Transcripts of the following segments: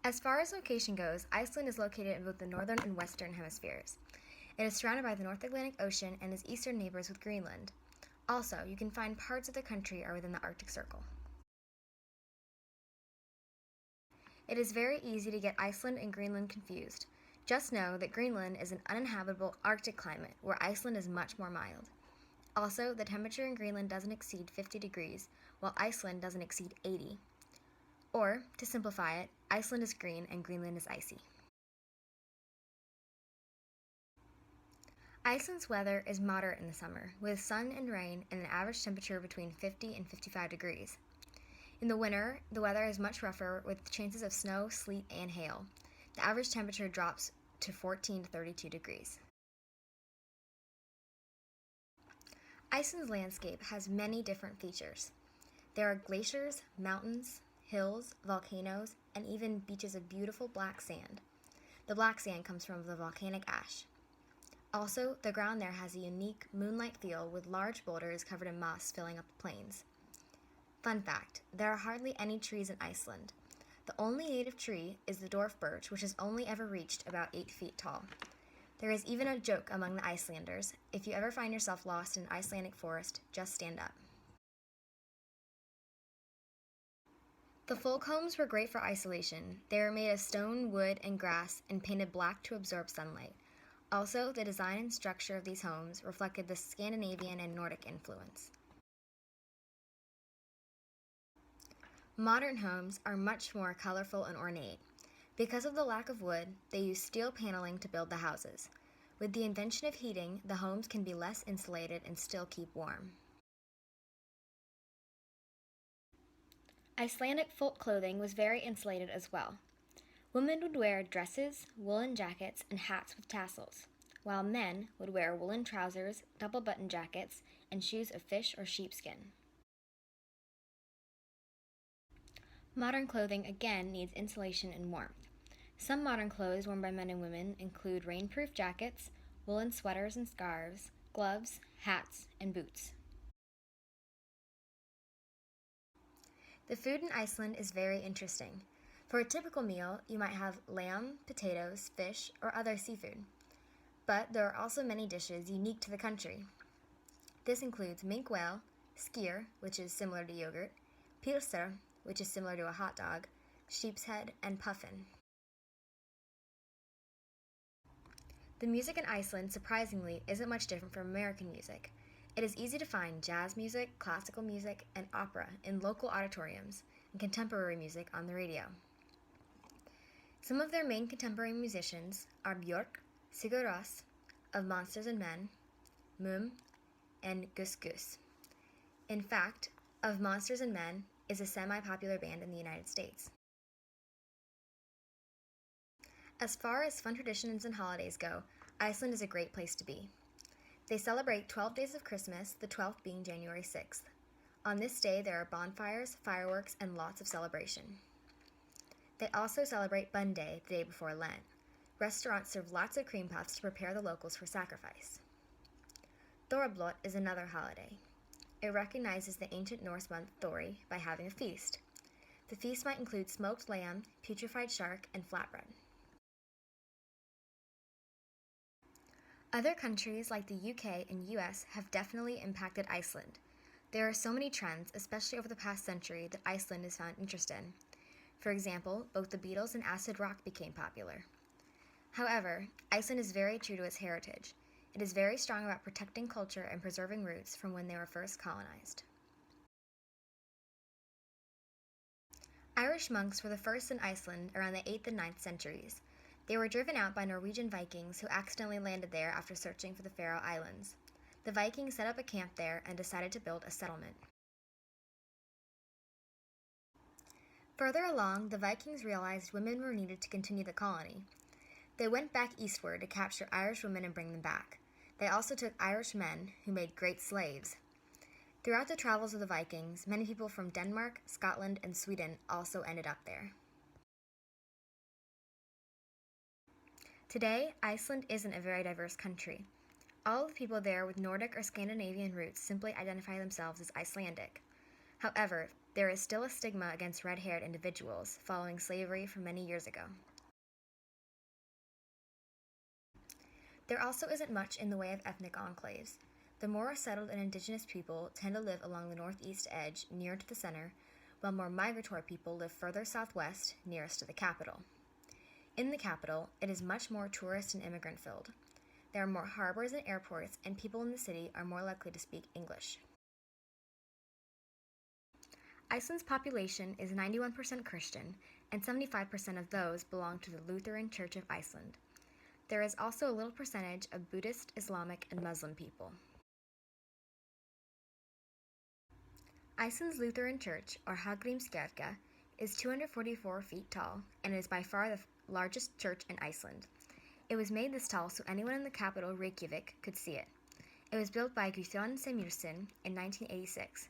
As far as location goes, Iceland is located in both the northern and western hemispheres. It is surrounded by the North Atlantic Ocean and its eastern neighbors with Greenland. Also, you can find parts of the country are within the Arctic Circle. It is very easy to get Iceland and Greenland confused. Just know that Greenland is an uninhabitable Arctic climate, where Iceland is much more mild. Also, the temperature in Greenland doesn't exceed 50 degrees, while Iceland doesn't exceed 80. Or, to simplify it, Iceland is green and Greenland is icy. Iceland's weather is moderate in the summer, with sun and rain and an average temperature between 50 and 55 degrees. In the winter, the weather is much rougher with chances of snow, sleet, and hail. The average temperature drops to 14 to 32 degrees. Iceland's landscape has many different features. There are glaciers, mountains, hills, volcanoes, and even beaches of beautiful black sand. The black sand comes from the volcanic ash. Also, the ground there has a unique moonlight feel with large boulders covered in moss filling up the plains. Fun fact, there are hardly any trees in Iceland. The only native tree is the dwarf birch, which has only ever reached about 8 feet tall. There is even a joke among the Icelanders: if you ever find yourself lost in an Icelandic forest, just stand up. The folk homes were great for isolation. They were made of stone, wood, and grass and painted black to absorb sunlight. Also, the design and structure of these homes reflected the Scandinavian and Nordic influence. Modern homes are much more colorful and ornate. Because of the lack of wood, they use steel paneling to build the houses. With the invention of heating, the homes can be less insulated and still keep warm. Icelandic folk clothing was very insulated as well. Women would wear dresses, woolen jackets, and hats with tassels, while men would wear woolen trousers, double-button jackets, and shoes of fish or sheepskin. Modern clothing again needs insulation and warmth. Some modern clothes worn by men and women include rainproof jackets, woolen sweaters and scarves, gloves, hats, and boots. The food in Iceland is very interesting. For a typical meal, you might have lamb, potatoes, fish, or other seafood. But there are also many dishes unique to the country. This includes mink whale, skyr, which is similar to yogurt, pilsner, which is similar to a hot dog, sheep's head, and puffin. The music in Iceland, surprisingly, isn't much different from American music. It is easy to find jazz music, classical music, and opera in local auditoriums, and contemporary music on the radio. Some of their main contemporary musicians are Björk, Sigur Rós, of Monsters and Men, Mum, and Gus Gus. In fact, Of Monsters and Men is a semi-popular band in the United States. As far as fun traditions and holidays go, Iceland is a great place to be. They celebrate 12 days of Christmas, the 12th being January 6th. On this day, there are bonfires, fireworks, and lots of celebration. They also celebrate Bun Day, the day before Lent. Restaurants serve lots of cream puffs to prepare the locals for sacrifice. Thorrablot is another holiday. It recognizes the ancient Norse month Thori by having a feast. The feast might include smoked lamb, putrefied shark, and flatbread. Other countries like the UK and US have definitely impacted Iceland. There are so many trends, especially over the past century, that Iceland has found interest in. For example, both the Beatles and acid rock became popular. However, Iceland is very true to its heritage. It is very strong about protecting culture and preserving roots from when they were first colonized. Irish monks were the first in Iceland around the 8th and 9th centuries. They were driven out by Norwegian Vikings who accidentally landed there after searching for the Faroe Islands. The Vikings set up a camp there and decided to build a settlement. Further along, the Vikings realized women were needed to continue the colony. They went back eastward to capture Irish women and bring them back. They also took Irish men, who made great slaves. Throughout the travels of the Vikings, many people from Denmark, Scotland, and Sweden also ended up there. Today, Iceland isn't a very diverse country. All of the people there with Nordic or Scandinavian roots simply identify themselves as Icelandic. However, there is still a stigma against red-haired individuals following slavery from many years ago. There also isn't much in the way of ethnic enclaves. The more settled and indigenous people tend to live along the northeast edge, near to the center, while more migratory people live further southwest, nearest to the capital. In the capital, it is much more tourist and immigrant filled. There are more harbors and airports, and people in the city are more likely to speak English. Iceland's population is 91% Christian, and 75% of those belong to the Lutheran Church of Iceland. There is also a little percentage of Buddhist, Islamic, and Muslim people. Iceland's Lutheran Church, or Hallgrímskirkja, is 244 feet tall and is by far the largest church in Iceland. It was made this tall so anyone in the capital, Reykjavik, could see it. It was built by Guðjón Sigurðsson in 1986.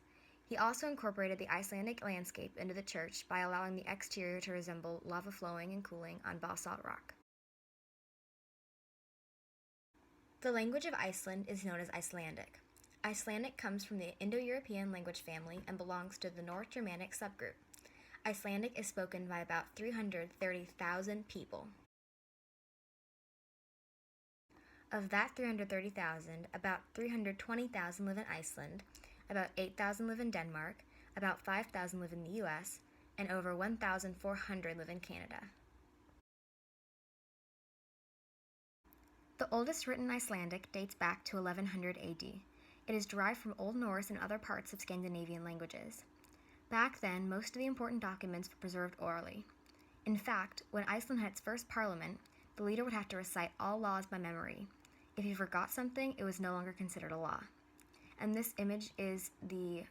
He also incorporated the Icelandic landscape into the church by allowing the exterior to resemble lava flowing and cooling on basalt rock. The language of Iceland is known as Icelandic. Icelandic comes from the Indo-European language family and belongs to the North Germanic subgroup. Icelandic is spoken by about 330,000 people. Of that 330,000, about 320,000 live in Iceland, about 8,000 live in Denmark, about 5,000 live in the US, and over 1,400 live in Canada. The oldest written Icelandic dates back to 1100 AD. It is derived from Old Norse and other parts of Scandinavian languages. Back then, most of the important documents were preserved orally. In fact, when Iceland had its first parliament, the leader would have to recite all laws by memory. If he forgot something, it was no longer considered a law. And this image is the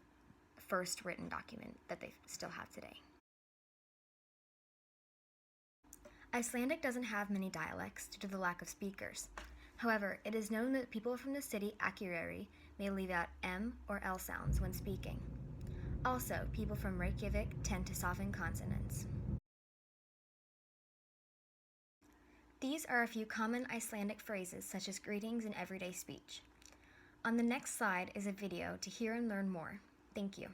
first written document that they still have today. Icelandic doesn't have many dialects due to the lack of speakers. However, it is known that people from the city Akureyri may leave out M or L sounds when speaking. Also, people from Reykjavik tend to soften consonants. These are a few common Icelandic phrases such as greetings in everyday speech. On the next slide is a video to hear and learn more. Thank you.